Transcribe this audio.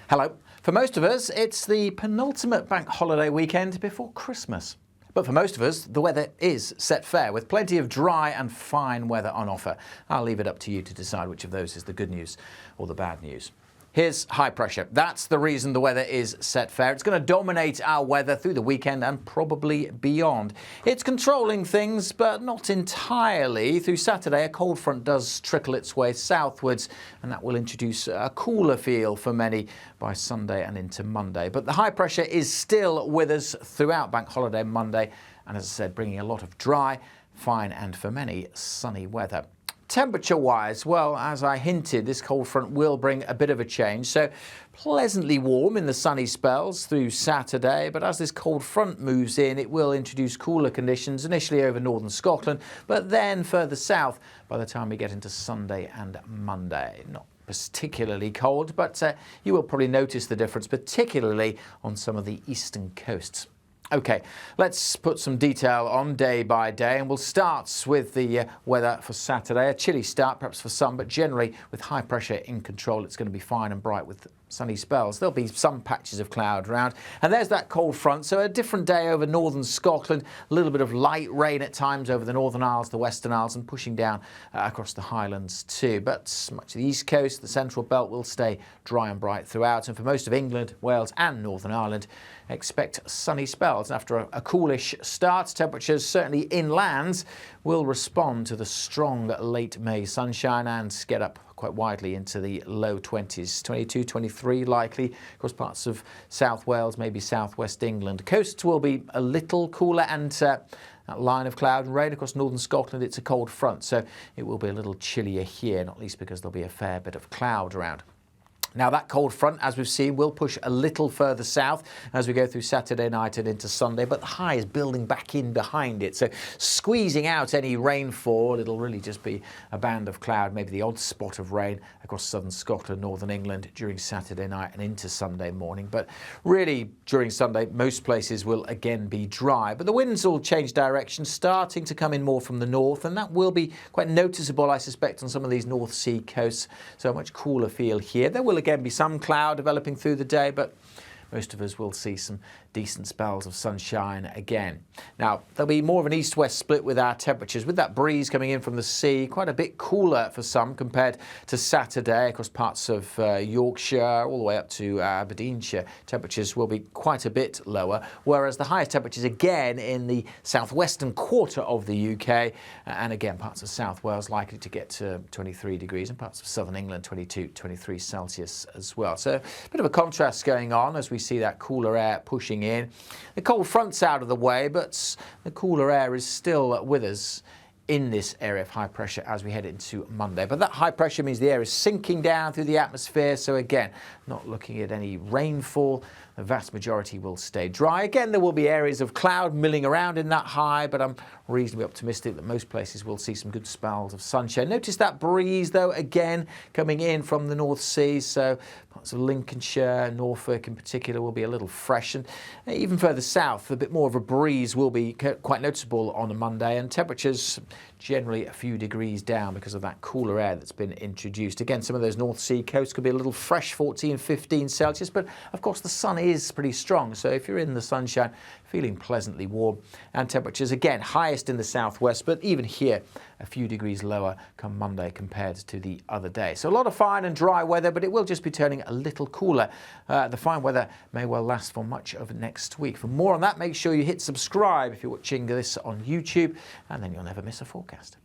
Hello. For most of us, it's the penultimate bank holiday weekend before Christmas. But for most of us, the weather is set fair, with plenty of dry and fine weather on offer. I'll leave it up to you to decide which of those is the good news or the bad news. Here's high pressure. That's the reason the weather is set fair. It's going to dominate our weather through the weekend and probably beyond. It's controlling things, but not entirely. Through Saturday, a cold front does trickle its way southwards, and that will introduce a cooler feel for many by Sunday and into Monday. But the high pressure is still with us throughout Bank Holiday Monday, and as I said, bringing a lot of dry, fine, and for many, sunny weather. Temperature-wise, well, as I hinted, this cold front will bring a bit of a change. So pleasantly warm in the sunny spells through Saturday, but as this cold front moves in, it will introduce cooler conditions, initially over northern Scotland, but then further south by the time we get into Sunday and Monday. Not particularly cold, but you will probably notice the difference, particularly on some of the eastern coasts. OK, let's put some detail on day by day, and we'll start with the weather for Saturday. A chilly start perhaps for some, but generally with high pressure in control, it's going to be fine and bright with sunny spells. There'll be some patches of cloud around, and there's that cold front, so a different day over northern Scotland, a little bit of light rain at times over the Northern Isles, the Western Isles, and pushing down across the Highlands too. But much of the east coast, the central belt will stay dry and bright throughout, and for most of England, Wales and Northern Ireland, expect sunny spells. After a coolish start, temperatures certainly inland will respond to the strong late May sunshine and get up quite widely into the low 20s, 22, 23 likely across parts of South Wales, maybe southwest England. Coasts will be a little cooler, and that line of cloud and rain across northern Scotland, it's a cold front, so it will be a little chillier here, not least because there'll be a fair bit of cloud around. Now that cold front, as we've seen, will push a little further south as we go through Saturday night and into Sunday, but the high is building back in behind it. So squeezing out any rainfall, it'll really just be a band of cloud, maybe the odd spot of rain across southern Scotland, northern England during Saturday night and into Sunday morning. But really during Sunday, most places will again be dry, but the winds will change direction, starting to come in more from the north, and that will be quite noticeable, I suspect, on some of these North Sea coasts. So a much cooler feel here. There will again be some cloud developing through the day, but most of us will see some decent spells of sunshine again. Now, there'll be more of an east-west split with our temperatures, with that breeze coming in from the sea, quite a bit cooler for some compared to Saturday across parts of Yorkshire, all the way up to Aberdeenshire. Temperatures will be quite a bit lower, whereas the highest temperatures again in the southwestern quarter of the UK, and again parts of South Wales likely to get to 23 degrees, and parts of southern England 22, 23 Celsius as well. So a bit of a contrast going on as we see that cooler air pushing in. The cold front's out of the way, but the cooler air is still with us in this area of high pressure as we head into Monday. But that high pressure means the air is sinking down through the atmosphere, so again, not looking at any rainfall. The vast majority will stay dry. Again, there will be areas of cloud milling around in that high, but I'm reasonably optimistic that most places will see some good spells of sunshine. Notice that breeze, though, again, coming in from the North Sea, so parts of Lincolnshire, Norfolk in particular will be a little fresh, and even further south, a bit more of a breeze will be quite noticeable on a Monday, and temperatures generally a few degrees down because of that cooler air that's been introduced. Again, some of those North Sea coasts could be a little fresh, 14, 15 Celsius, but of course the sun is pretty strong, so if you're in the sunshine, feeling pleasantly warm, and temperatures again highest in the southwest, but even here a few degrees lower come Monday compared to the other day. So a lot of fine and dry weather, but it will just be turning a little cooler. The fine weather may well last for much of next week. For more on that, make sure you hit subscribe if you're watching this on YouTube, and then you'll never miss a forecast.